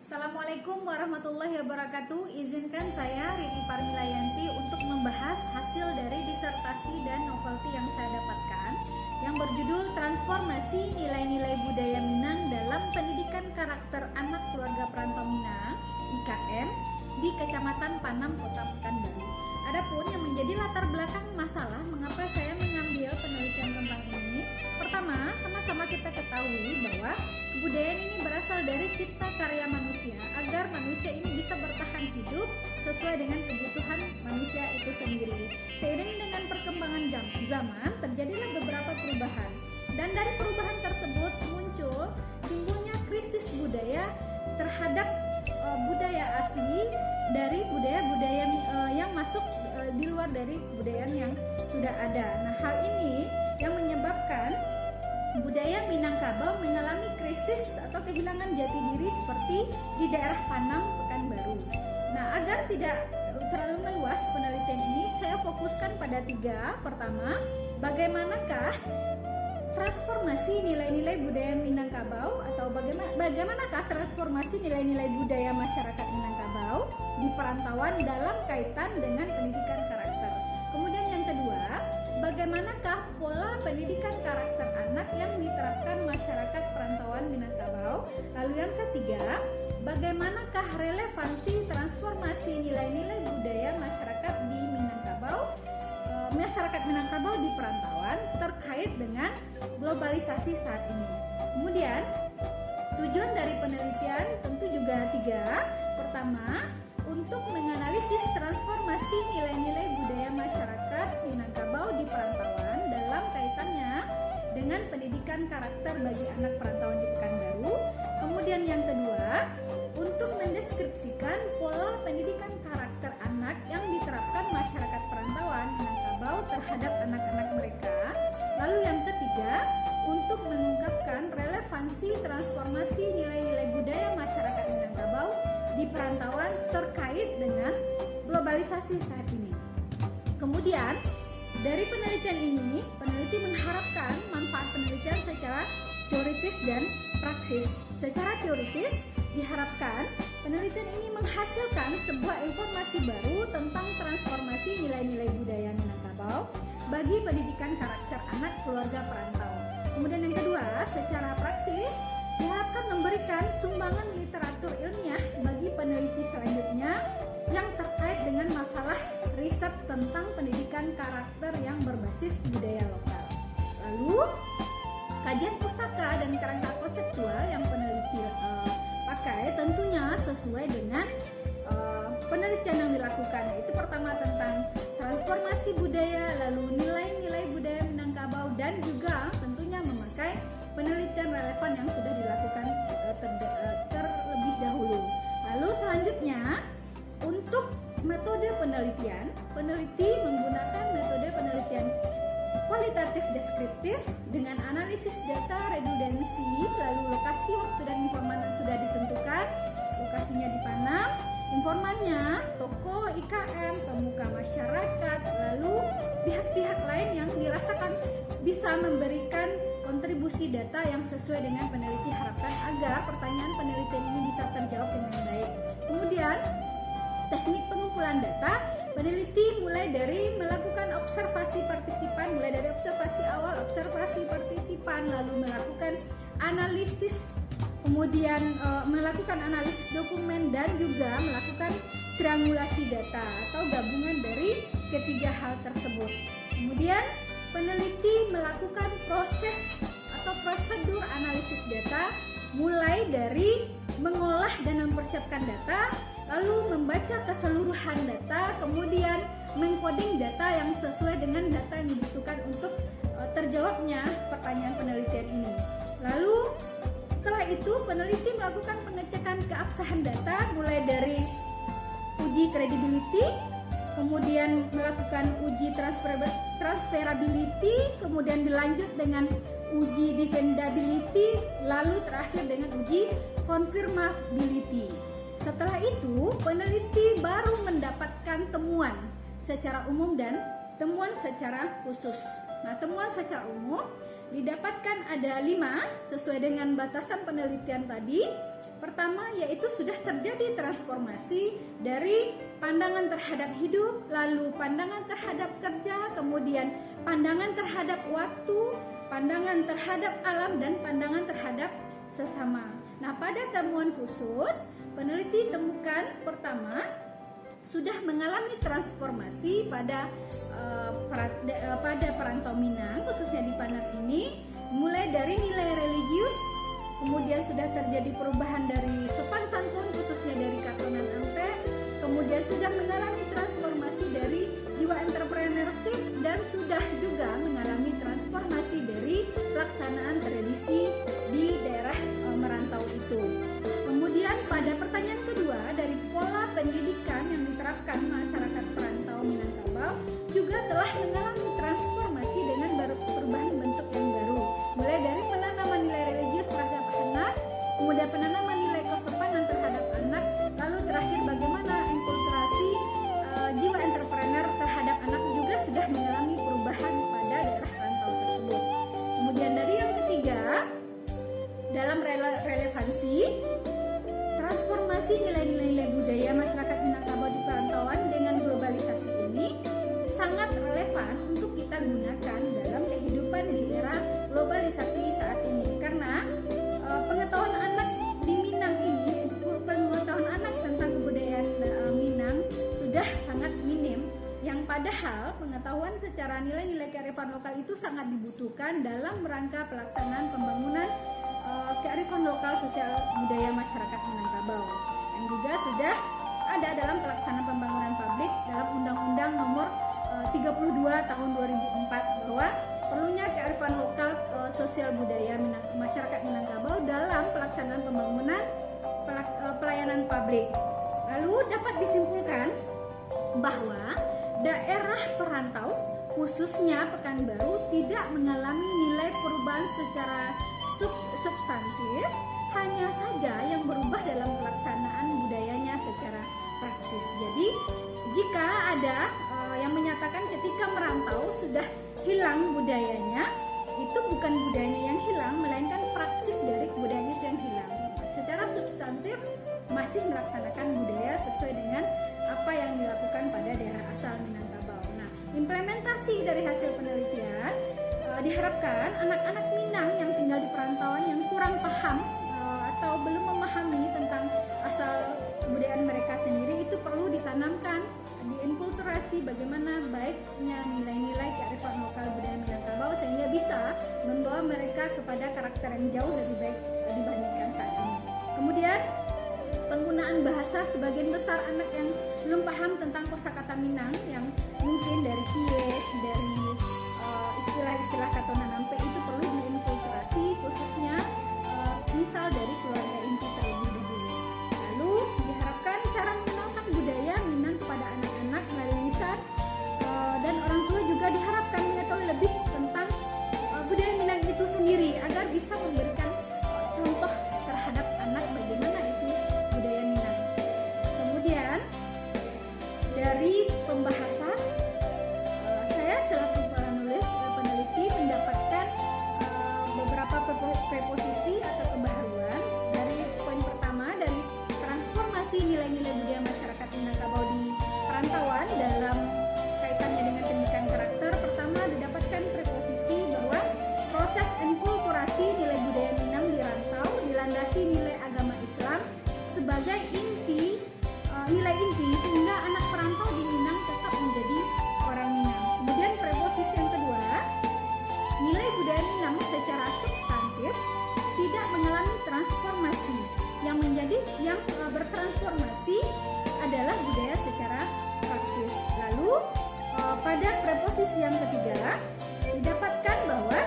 Assalamualaikum warahmatullahi wabarakatuh. Izinkan saya Rini Parmilayanti untuk membahas hasil dari disertasi dan novelty yang saya dapatkan yang berjudul Transformasi Nilai-Nilai Budaya Minang dalam Pendidikan Karakter Anak Keluarga Perantau Minang (IKM) di Kecamatan Panam, Kota Pekanbaru. Adapun yang menjadi latar belakang masalah mengapa saya mengambil penelitian tentang ini, pertama, sama-sama kita ketahui bahwa kebudayaan ini berasal dari cipta karya manusia agar manusia ini bisa bertahan hidup sesuai dengan kebutuhan manusia itu sendiri. Seiring dengan perkembangan zaman, terjadilah beberapa perubahan, dan dari perubahan tersebut timbulnya krisis budaya terhadap budaya asli dari budaya-budaya yang masuk di luar dari kebudayaan yang sudah ada. Nah, hal ini yang menyebabkan budaya Minangkabau mengalami krisis atau kehilangan jati diri seperti di daerah Panam, Pekanbaru. Nah, agar tidak terlalu meluas penelitian ini, saya fokuskan pada tiga. Pertama, bagaimanakah transformasi nilai-nilai budaya Minangkabau atau bagaimanakah transformasi nilai-nilai budaya masyarakat Minangkabau di perantauan dalam kaitan dengan pendidikan karakter. Kemudian yang kedua, bagaimanakah pola pendidikan karakter anak yang diterapkan masyarakat perantauan Minangkabau. Lalu yang ketiga, bagaimanakah relevansi transformasi nilai-nilai budaya masyarakat di masyarakat Minangkabau di perantauan terkait dengan globalisasi saat ini. Kemudian tujuan dari penelitian tentu juga tiga. Pertama, untuk menganalisis transformasi nilai-nilai budaya masyarakat Minangkabau di perantauan dalam kaitannya dengan pendidikan karakter bagi anak perantauan di Pekanbaru. Kemudian yang kedua, untuk mendeskripsikan pola pendidikan karakter anak yang diterapkan masyarakat perantauan Minangkabau terhadap anak-anak mereka. Lalu yang ketiga, untuk mengungkapkan relevansi transformasi nilai-nilai budaya masyarakat Minangkabau di perantauan terkait dengan globalisasi saat ini. Kemudian, dari penelitian ini, peneliti mengharapkan manfaat penelitian secara teoritis dan praksis. Secara teoritis, diharapkan penelitian ini menghasilkan sebuah informasi baru tentang transformasi nilai-nilai budaya Minangkabau bagi pendidikan karakter anak keluarga perantau. Kemudian yang kedua, secara praksis, diharapkan memberikan sumbangan literatur ilmiah bagi peneliti selanjutnya yang terkait dengan masalah riset tentang pendidikan karakter yang berbasis budaya lokal. Lalu, kajian pustaka dan kerangka konseptual yang peneliti pakai tentunya sesuai dengan penelitian yang dilakukan, yaitu pertama tentang transformasi budaya, lalu nilai-nilai budaya Minangkabau, dan juga tentunya memakai penelitian relevan yang sudah dilakukan terlebih dahulu. Lalu selanjutnya, untuk metode penelitian, peneliti menggunakan metode penelitian kualitatif deskriptif dengan analisis data redundansi, lalu lokasi, waktu, dan informan yang sudah ditentukan. Lokasinya di Panam, informannya tokoh IKM, pemuka masyarakat, lalu pihak-pihak lain yang dirasakan bisa memberikan kontribusi data yang sesuai dengan peneliti harapkan agar pertanyaan penelitian ini bisa terjawab dengan baik. Kemudian, teknik pengumpulan data, peneliti mulai dari melakukan observasi partisipan, mulai dari observasi awal, observasi partisipan, lalu melakukan analisis, kemudian melakukan analisis dokumen, dan juga melakukan triangulasi data atau gabungan dari ketiga hal tersebut. Kemudian peneliti melakukan proses atau prosedur analisis data, mulai dari mengolah dan mempersiapkan data, lalu membaca keseluruhan data, kemudian mengkoding data yang sesuai dengan data yang dibutuhkan untuk terjawabnya pertanyaan penelitian ini. Lalu setelah itu peneliti melakukan pengecekan keabsahan data, mulai dari uji credibility, kemudian melakukan uji transferability, kemudian dilanjut dengan uji defendability, lalu terakhir dengan uji confirmability. Setelah itu, peneliti baru mendapatkan temuan secara umum dan temuan secara khusus. Nah, temuan secara umum didapatkan ada 5 sesuai dengan batasan penelitian tadi. Pertama yaitu sudah terjadi transformasi dari pandangan terhadap hidup, lalu pandangan terhadap kerja, kemudian pandangan terhadap waktu, pandangan terhadap alam, dan pandangan terhadap sesama. Nah, pada temuan khusus, peneliti temukan pertama sudah mengalami transformasi pada perantau Minang, khususnya di Panat ini, mulai dari nilai religius, kemudian sudah terjadi perubahan dari sopan santun, khususnya dari katonan ampe, kemudian sudah mengalami transformasi dari jiwa entrepreneurship, dan sudah juga mengalami transformasi dari pelaksanaan tradisi di daerah merantau itu. Kemudian pada pertanyaan kedua, dari pola pendidikan yang diterapkan masyarakat perantau Minangkabau juga telah mengalami transformasi dengan perubahan bentuk yang baru, mulai dari penanaman nilai religius terhadap anak, kemudian penanaman nilai kesopanan terhadap anak, lalu terakhir bagaimana enkulturasi jiwa entrepreneur terhadap anak juga sudah mengalami perubahan pada daerah perantau tersebut. Kemudian dari yang ketiga, dalam relevansi transformasi nilai-nilai budaya masyarakat Minangkabau di perantauan dengan globalisasi ini sangat relevan untuk kita gunakan dalam kehidupan di era globalisasi saat ini, karena pengetahuan anak di Minang ini, pengetahuan anak tentang kebudayaan Minang sudah sangat minim, yang padahal pengetahuan secara nilai-nilai kearifan lokal itu sangat dibutuhkan dalam rangka pelaksanaan pembangunan kearifan lokal sosial budaya masyarakat Minangkabau, yang juga sudah ada dalam pelaksanaan pembangunan publik dalam Undang-Undang Nomor 32 Tahun 2004 bahwa perlunya kearifan lokal sosial budaya masyarakat Minangkabau dalam pelaksanaan pembangunan pelayanan publik. Lalu dapat disimpulkan bahwa daerah perantau khususnya Pekanbaru tidak mengalami nilai perubahan secara substantif, hanya saja yang berubah dalam pelaksanaan budayanya secara praksis. Jadi jika ada yang menyatakan ketika merantau sudah hilang budayanya, itu bukan budayanya yang hilang, melainkan praksis dari budayanya itu yang hilang. Secara substantif masih melaksanakan budaya sesuai dengan apa yang dilakukan pada daerah asal Minangkabau. Nah, implementasi dari hasil penelitian diharapkan anak-anak Minang yang tinggal di perantauan yang kurang paham atau belum memahami tentang asal kebudayaan mereka sendiri itu perlu ditanamkan, dienkulturasi bagaimana baiknya nilai-nilai kearifan lokal budaya Minangkabau sehingga bisa membawa mereka kepada karakter yang jauh lebih baik dibandingkan saat ini. Kemudian penggunaan bahasa, sebagian besar anak yang belum paham tentang kosakata Minang yang mungkin dari kie, dari istilah-istilah katonan ampe itu perlu diinkulturasi, khususnya misal dari keluarga inti terlebih dahulu. Lalu diharapkan cara mengenalkan budaya Minang kepada anak-anak melalui lisan, dan orang tua juga diharapkan mengetahui lebih tentang budaya Minang itu sendiri agar bisa memberikan contoh terhadap anak bagaimana itu budaya Minang. Kemudian dari pembahasan saya selaku penulis peneliti mendapatkan beberapa preposisi atau kebaharuan. Dari poin pertama, dari transformasi nilai-nilai budaya masyarakat Minangkabau di perantauan dalam kaitannya dengan pendidikan karakter. Pertama, didapatkan preposisi bahwa proses enkulturasi nilai budaya Minang di rantau dilandasi nilai agama Islam sebagai nilai inti sehingga anak perantau di Minang tetap menjadi orang Minang. Kemudian preposisi yang kedua, nilai budaya Minang secara substantif tidak mengalami transformasi. Yang bertransformasi adalah budaya secara praksis. Lalu pada preposisi yang ketiga didapatkan bahwa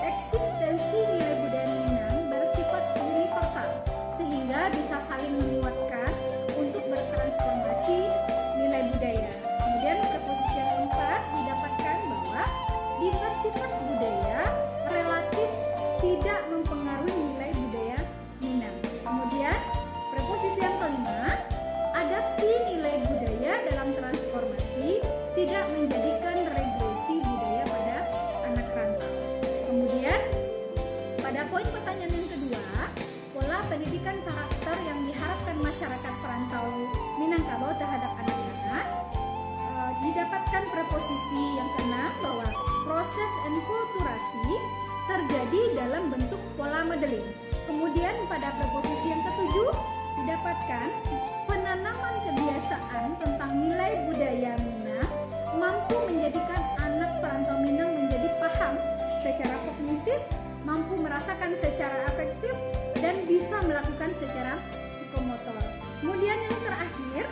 eksistensi nilai budaya Minang bersifat universal sehingga bisa saling menguatkan untuk bertransformasi nilai budaya. Kemudian preposisi yang keempat didapatkan bahwa diversitas budaya relatif tidak mempengaruhi nilai budaya Minang. Kemudian preposisi yang kelima, adapsi nilai budaya dalam transformasi tidak menjadikan regresi budaya pada anak rantau. Kemudian pada poin pertanyaan yang kedua, pola pendidikan karakter proses enkulturasi terjadi dalam bentuk pola modeling. Kemudian pada preposisi yang ketujuh didapatkan penanaman kebiasaan tentang nilai budaya Minang mampu menjadikan anak perantau Minang menjadi paham secara kognitif, mampu merasakan secara afektif, dan bisa melakukan secara psikomotor. Kemudian yang terakhir,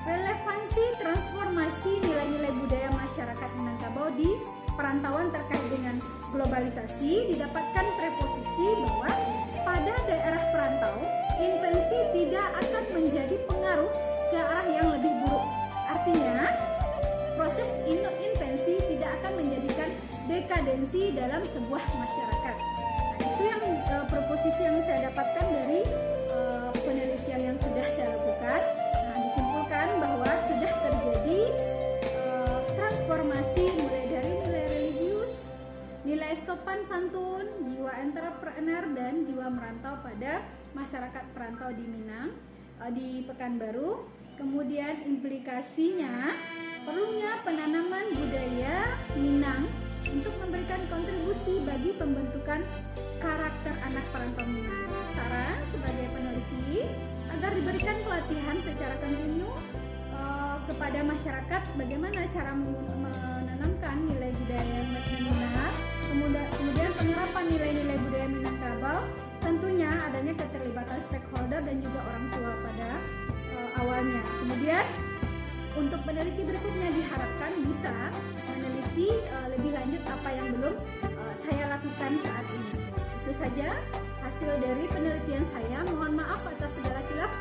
relevansi transformasi nilai-nilai budaya masyarakat Minangkabau di perantauan terkait dengan globalisasi didapatkan preposisi bahwa pada daerah perantau invensi tidak akan menjadi pengaruh ke arah yang lebih buruk. Artinya, proses invensi tidak akan menjadikan dekadensi dalam sebuah masyarakat. Nah, itu yang proposisi yang saya dapatkan dari penelitian yang sudah saya lakukan. Nah, disimpulkan bahwa sudah terjadi transformasi mulai dari nilai religius, nilai sopan santun, jiwa entrepreneur, dan jiwa merantau pada masyarakat perantau di Minang, di Pekanbaru. Kemudian implikasinya perlunya penanaman budaya Minang untuk memberikan kontribusi bagi pembentukan karakter anak perantau Minang. Saran sebagai peneliti agar diberikan pelatihan secara kontinu kepada masyarakat bagaimana cara menanamkan nilai budaya yang benar, kemudian penerapan nilai-nilai budaya Minangkabau, tentunya adanya keterlibatan stakeholder dan juga orang tua pada awalnya. Kemudian untuk peneliti berikutnya diharapkan bisa meneliti lebih lanjut apa yang belum saya lakukan saat ini. Itu saja hasil dari penelitian saya. Mohon maaf atas segala khilaf.